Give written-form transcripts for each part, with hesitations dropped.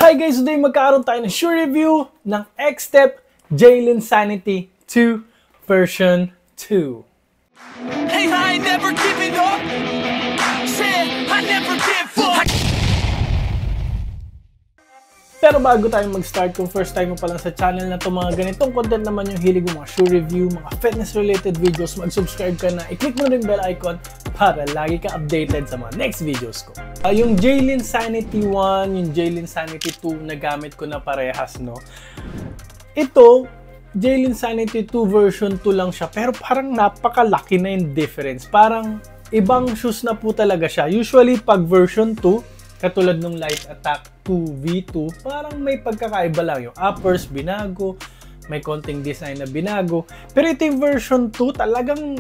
Hi guys! Today magkakaroon tayo ng shoe review ng Xtep Jalen Sanity 2 version 2. Hey, I ain't never giving up. Said I never give up. Pero bago tayo mag-start, kung first time mo pa lang sa channel na to, mga ganitong content naman yung hilig mo, mga shoe review, mga fitness related videos, mag-subscribe ka na, i-click mo rin bell icon para lagi ka updated sa mga next videos ko. Yung Jalen Sanity 1, yung Jalen Sanity 2 na gamit ko na parehas, no? Ito, Jalen Sanity 2 version 2 lang siya, pero parang napakalaki na yung difference. Parang ibang shoes na po talaga siya. Usually, pag version 2, katulad ng Light Attack 2 V2, parang may pagkakaiba lang. Yung uppers, binago, may konting design na binago. Pero ito yung version 2, talagang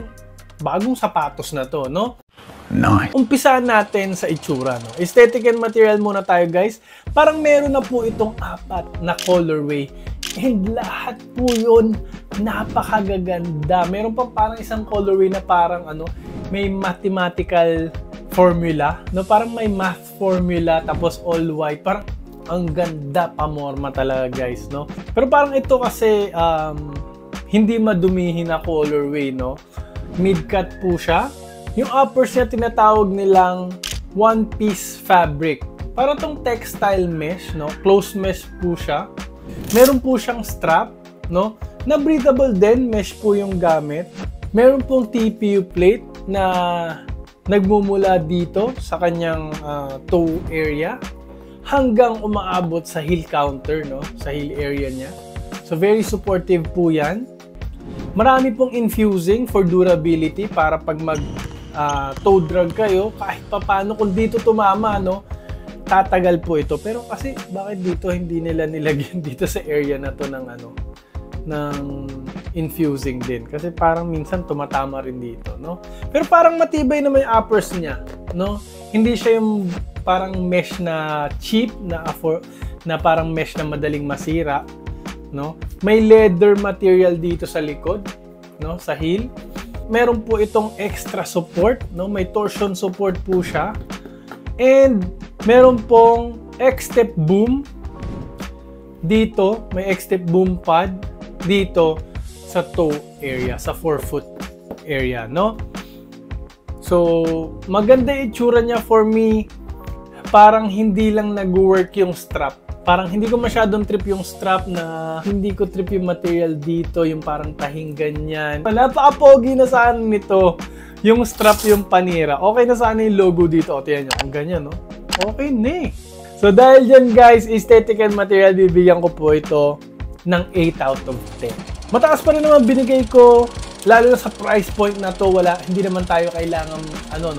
bagong sapatos na to, no? Nice. Umpisahan natin sa itsura, no? Aesthetic and material muna tayo, guys. Parang meron na po itong 4 na colorway. And lahat po yun napakagaganda. Meron pa parang isang colorway na parang may mathematical formula, no? Parang may math formula tapos all white. Parang ang ganda pamorma talaga, guys, no? Pero parang ito kasi hindi madumihin na colorway, no? Mid-cut po siya. Yung uppers niya tinatawag nilang one piece fabric. Para tong textile mesh, no? Close mesh po siya. Meron po siyang strap, no? Na breathable din, mesh po yung gamit. Meron pong TPU plate na nagmumula dito sa kanyang toe area hanggang umaabot sa heel counter, no? Sa heel area niya. So very supportive po yan. Marami pong infusing for durability para pag toe drag kayo, kahit papano kung dito tumama, no? Tatagal po ito. Pero kasi bakit dito hindi nila nilagyan dito sa area na to ng ng infusing din, kasi parang minsan tumatama rin dito, no? Pero parang matibay naman yung uppers niya, no? Hindi siya yung parang mesh na cheap na parang mesh na madaling masira, no? May leather material dito sa likod, no? Sa heel. Meron po itong extra support, no? May torsion support po siya. And meron pong Xtep boom dito, may Xtep boom pad dito sa toe area, sa forefoot area, no? So, maganda itsura niya for me. Parang hindi lang nag-work yung strap. Parang hindi ko masyadong trip yung strap, na hindi ko trip yung material dito, yung parang tahing ganyan. Napaka-pogi na saan nito. Yung strap, yung panira. Okay na sana yung logo dito. O, tiyan nyo, kung ganyan, no? Okay na eh. So, dahil dyan, guys, aesthetic and material, bibigyan ko po ito ng 8 out of 10. Mataas pa rin naman binigay ko, lalo na sa price point na to. Hindi naman tayo kailangan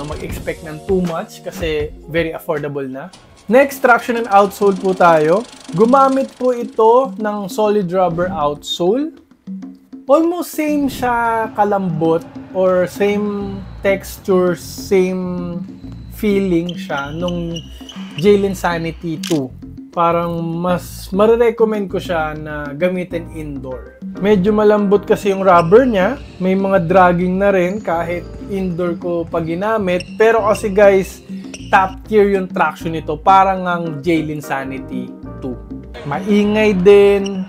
mag-expect ng too much kasi very affordable na. Next, traction and outsole po tayo. Gumamit po ito ng solid rubber outsole. Almost same siya kalambot or same texture, same feeling siya nung Jalen Sanity 2. Parang mas marirecommend ko siya na gamitin indoor. Medyo malambot kasi yung rubber niya. May mga dragging na rin kahit indoor ko pag ginamit. Pero kasi guys, top tier yung traction nito. Parang ang Jalen Sanity 2. Maingay din.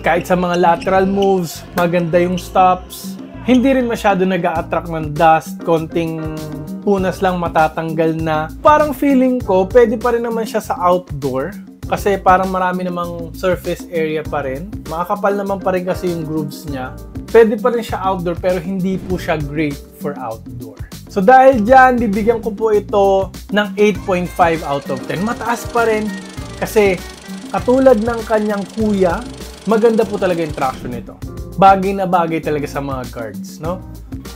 Kahit sa mga lateral moves, maganda yung stops. Hindi rin masyado nag-a-attract ng dust. Konting punas lang matatanggal na. Parang feeling ko, pwede pa rin naman siya sa outdoor. Kasi parang marami namang surface area pa rin. Makakapal naman pa rin kasi yung grooves niya. Pwede pa rin siya outdoor, pero hindi po siya great for outdoor. So dahil dyan, bibigyan ko po ito ng 8.5 out of 10. Mataas pa rin kasi katulad ng kanyang kuya, maganda po talaga yung traction nito. Bagay na bagay talaga sa mga guards, no?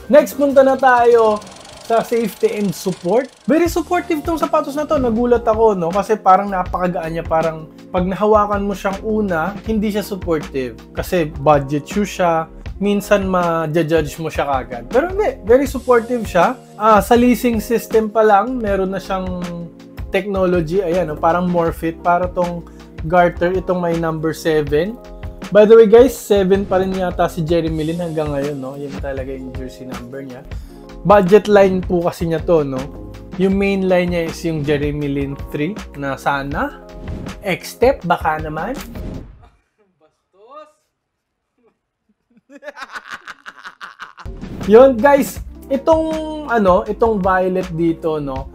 Next, punta na tayo sa safety and support. Very supportive tong sapatos na to. Nagulat ako, no? Kasi parang napakagaan niya. Parang pag nahawakan mo siyang una, hindi siya supportive. Kasi budget shoe siya. Minsan ma-judge mo siya kagad. Pero hindi. Very supportive siya. Sa leasing system pa lang, meron na siyang technology. Ayan, no? Parang Morphet. Para tong garter. Itong may number 7. By the way, guys, 7 pa rin yata si Jeremy Lin hanggang ngayon, no? Yan talaga yung jersey number niya. Budget line po kasi niya to, no? Yung main line niya is yung Jeremy Lin 3 na sana. X-Step, baka naman. Yun guys, itong violet dito, no,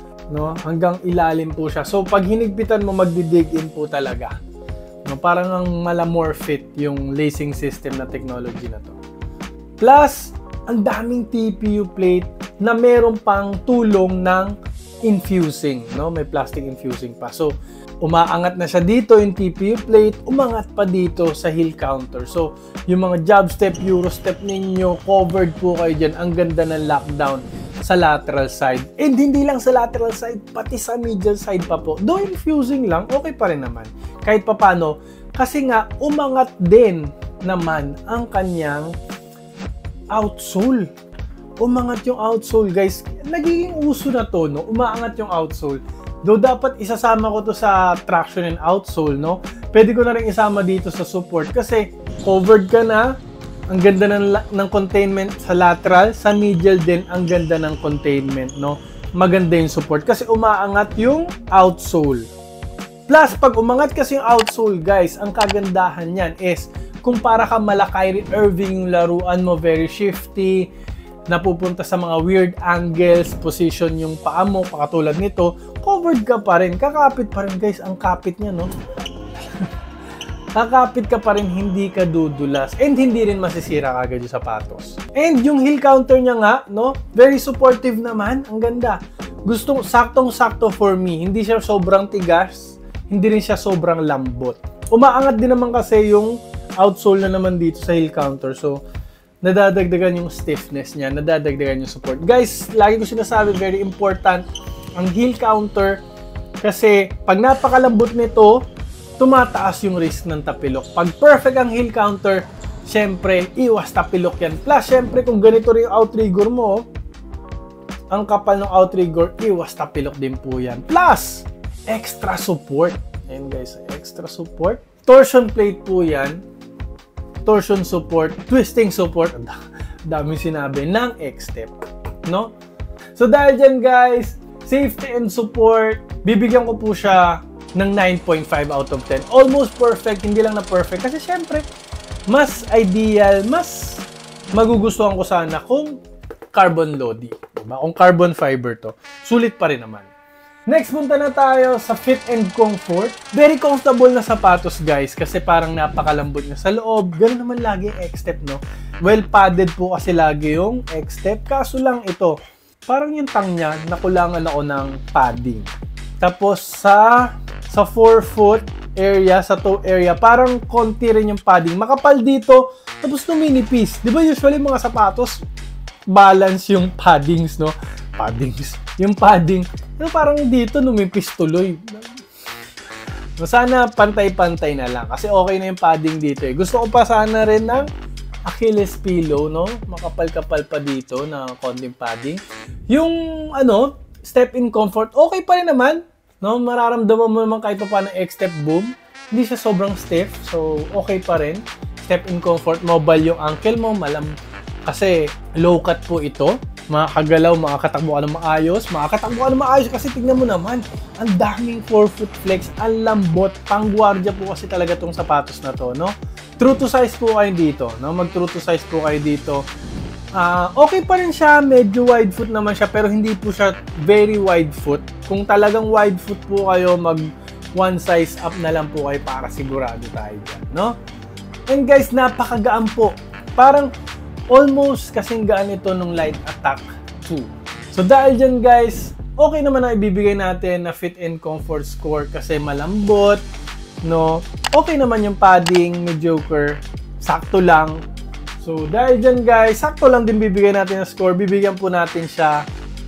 hanggang ilalim po siya. So pag hinigpitan mo, magdi-dig in po talaga. No, parang ang malamorphit yung lacing system na technology na to. Plus, ang daming TPU plate na meron pang tulong ng infusing, no? May plastic infusing pa. So, umaangat na siya dito yung TPU plate, umangat pa dito sa heel counter. So, yung mga jab step, euro step ninyo, covered po kayo dyan. Ang ganda ng lockdown sa lateral side. And hindi lang sa lateral side, pati sa medial side pa po. Though infusing lang, okay pa rin naman. Kahit papano, kasi nga, umangat din naman ang kanyang outsole. Umangat yung outsole, guys. Nagiging uso na to, no? Umaangat yung outsole. Though dapat isasama ko to sa traction and outsole, no? Pwede ko na rin isama dito sa support kasi covered ka na. Ang ganda ng containment sa lateral, sa medial din ang ganda ng containment, no? Maganda yung support kasi umaangat yung outsole. Plus, pag umangat kasi yung outsole, guys, ang kagandahan niyan is kung para ka mala Kyrie Irving yung laruan mo, very shifty, napupunta sa mga weird angles, position yung paa mo, katulad nito, covered ka pa rin, kakapit pa rin, guys, ang kapit niya, no? Kakapit ka pa rin, hindi ka dudulas, and hindi rin masisira kagad yung sapatos. And yung heel counter niya nga, no? Very supportive naman, ang ganda. Saktong-sakto for me, hindi siya sobrang tigas, hindi rin siya sobrang lambot. Umaangat din naman kasi yung outsole na naman dito sa heel counter, so nadadagdagan yung stiffness niya, nadadagdagan yung support. Guys, lagi ko sinasabi, very important ang heel counter kasi pag napakalambot nito, tumataas yung risk ng tapilok. Pag perfect ang heel counter, syempre, iwas tapilok yan. Plus, syempre, kung ganito rin yung outrigger mo, ang kapal ng outrigger, iwas tapilok din po yan. Plus, extra support. Ayan guys, extra support. Torsion plate po yan. Torsion support, twisting support, daming sinabi, ng X-Step, no? So dahil dyan guys, safety and support, bibigyan ko po siya ng 9.5 out of 10. Almost perfect, hindi lang na perfect. Kasi syempre, mas ideal, mas magugustuhan ko sana kung carbon lodi. Diba? Kung carbon fiber to, sulit pa rin naman. Next, punta na tayo sa fit and comfort. Very comfortable na sapatos, guys, kasi parang napakalambot na sa loob. Ganun naman lagi yung X-Step, no? Well padded po kasi lagi yung X-Step. Kaso lang ito, parang yung tang niya, nakulangan ako ng padding. Tapos sa forefoot area, sa toe area, parang konti rin yung padding. Makapal dito, tapos numinipis. Di ba usually mga sapatos, balance yung paddings, no? Yung padding. Pero parang dito, numipis tuloy. Sana pantay-pantay na lang. Kasi okay na yung padding dito eh. Gusto ko pa sana rin ng Achilles pillow, no? Makapal-kapal pa dito na konting padding. Yung, step in comfort, okay pa rin naman. No? Mararamdaman mo naman kahit pa paano X-Step boom. Hindi siya sobrang stiff. So, okay pa rin. Step in comfort, mobile yung ankle mo, kasi low cut po ito. Makakagalaw, makakatakbo ka ng maayos, kasi tignan mo naman, ang daming forefoot flex, ang lambot, pangguardia po kasi talaga tong sapatos na to, no? True to size po kayo dito, no? Mag-true to size po kayo dito. Okay pa rin siya, medyo wide foot naman siya, pero hindi po siya very wide foot. Kung talagang wide foot po kayo, mag one size up na lang po kayo para sigurado tayo dyan, no? And guys, napakagaan po. Parang almost kasing gaan ito nung Light Attack 2. So dahil dyan guys, okay naman na ibibigay natin na fit and comfort score kasi malambot, no? Okay naman yung padding, mediocre, sakto lang. So dahil dyan guys, sakto lang din bibigay natin na score. Bibigyan po natin siya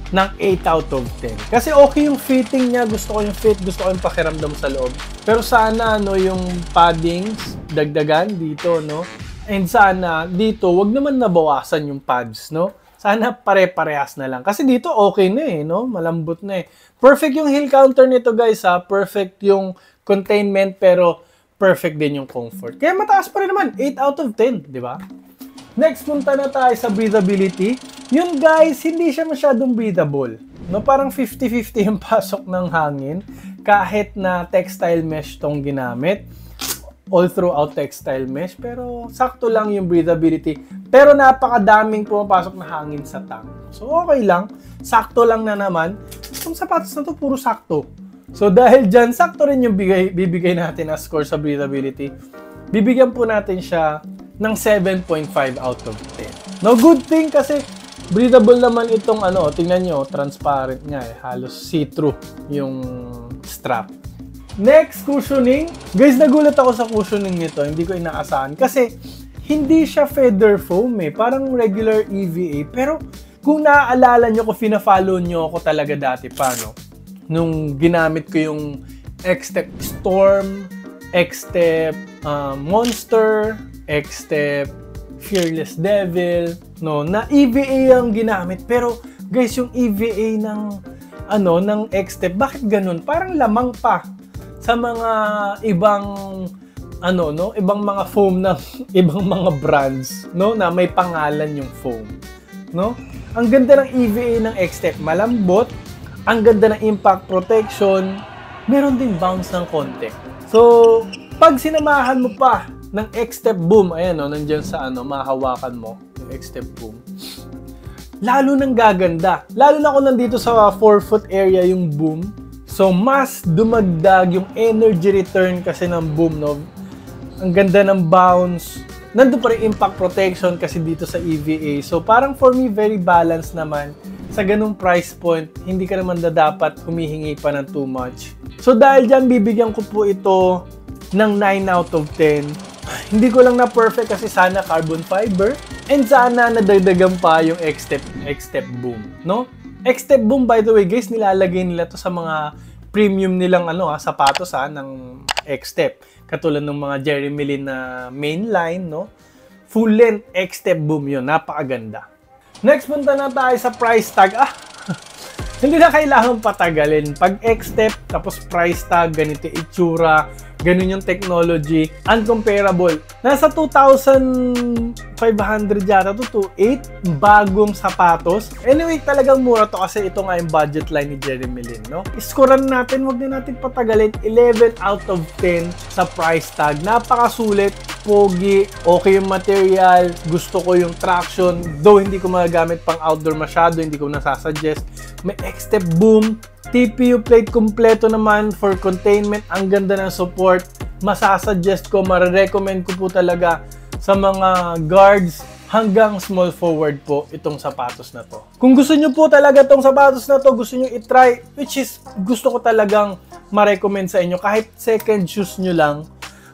ng 8 out of 10. Kasi okay yung fitting niya, gusto ko yung fit, gusto ko yung pakiramdam sa loob. Pero sana yung paddings, dagdagan dito, no? And sana dito, wag naman nabawasan yung pads, no? Sana pare-parehas na lang. Kasi dito okay na eh, no? Malambot na eh. Perfect yung heel counter nito guys ha. Perfect yung containment pero perfect din yung comfort. Kaya mataas pa rin naman. 8 out of 10, di ba? Next, punta na tayo sa breathability. Yun guys, hindi siya masyadong breathable. no? Parang 50-50 yung pasok ng hangin kahit na textile mesh tong ginamit. All throughout textile mesh, pero sakto lang yung breathability. Pero napakadaming pumapasok na hangin sa tank. So okay lang, sakto lang na naman. Itong sapatos na to puro sakto. So dahil dyan, sakto rin yung bibigay natin as score sa breathability. Bibigyan po natin siya ng 7.5 out of 10. No, good thing kasi breathable naman itong tingnan nyo, transparent nga eh. Halos see-through yung strap. Next, cushioning. Guys, nagulat ako sa cushioning nito. Hindi ko inaasahan. Kasi, hindi siya feather foam eh. Parang regular EVA. Pero, kung naaalala nyo, kung fina-follow nyo ako talaga dati pa, no? Nung ginamit ko yung X-Step Storm, X-Step Monster, X-Step Fearless Devil, no? Na EVA ang ginamit. Pero, guys, yung EVA ng X-Step, bakit ganun? Parang lamang pa sa mga ibang ibang mga foam ng ibang mga brands, no, na may pangalan yung foam, no? Ang ganda ng EVA ng X-Step, malambot, ang ganda ng impact protection, meron din bounce ng konti. So, pag sinamahan mo pa ng X-Step boom, ayan nandiyan sa mahawakan mo, yung X-Step boom, lalo nang gaganda. Lalo na kung nandito sa forefoot area yung boom. So, mas dumagdag yung energy return kasi ng boom, no? Ang ganda ng bounce. Nandun pa rin impact protection kasi dito sa EVA. So, parang for me, very balanced naman. Sa ganung price point, hindi ka naman dapat humihingi pa ng too much. So, dahil dyan, bibigyan ko po ito ng 9 out of 10. Hindi ko lang na perfect kasi sana carbon fiber. And sana nadagdagan pa yung X-Step boom, no? X-Step boom, by the way, guys, nilalagay nila to sa mga premium nilang sapatos ng X-Step. Katulad ng mga Jeremy Lin na mainline, no? Full length X-Step boom yun. Napakaganda. Next, punta na tayo sa price tag. Hindi na kailangan patagalin. Pag X-Step, tapos price tag, ganito itsura, ganun yung technology, uncomparable. Nasa 2,500 yata to 2,800 bagong sapatos. Anyway, talagang mura to kasi ito nga yung budget line ni Jeremy Lin, no? Iskoran natin, wag na natin patagalin. 11 out of 10 sa price tag. Napakasulit, pogi, okay yung material, gusto ko yung traction. Though hindi ko magagamit pang outdoor masyado, hindi ko nasasuggest. May X-Step boom, TPU plate kompleto naman for containment. Ang ganda ng support. Masasuggest ko, marirecommend ko po talaga sa mga guards hanggang small forward po itong sapatos na to. Kung gusto nyo po talaga itong sapatos na to, gusto nyo itry, which is gusto ko talagang ma-recommend sa inyo, kahit second shoes nyo lang,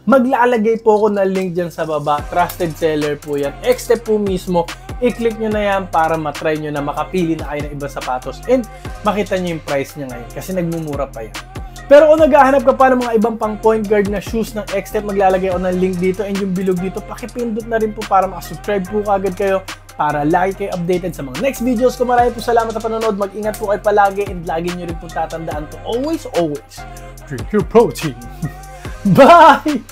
maglalagay po ako ng link dyan sa baba. Trusted seller po yan. X-Step po mismo. I-click nyo na yan para matry nyo na makapili na kayo ng ibang sapatos and makita nyo yung price niya ngayon kasi nagmumura pa yan. Pero kung naghahanap ka pa ng mga ibang pang point guard na shoes ng X-Step, maglalagay ako ng link dito and yung bilog dito, pakipindot na rin po para makasubscribe po kagad kayo para lagi kayo updated sa mga next videos ko. Maraming po salamat sa panonood. Mag-ingat po kayo palagi and lagi nyo rin po tatandaan to always drink your protein. Bye!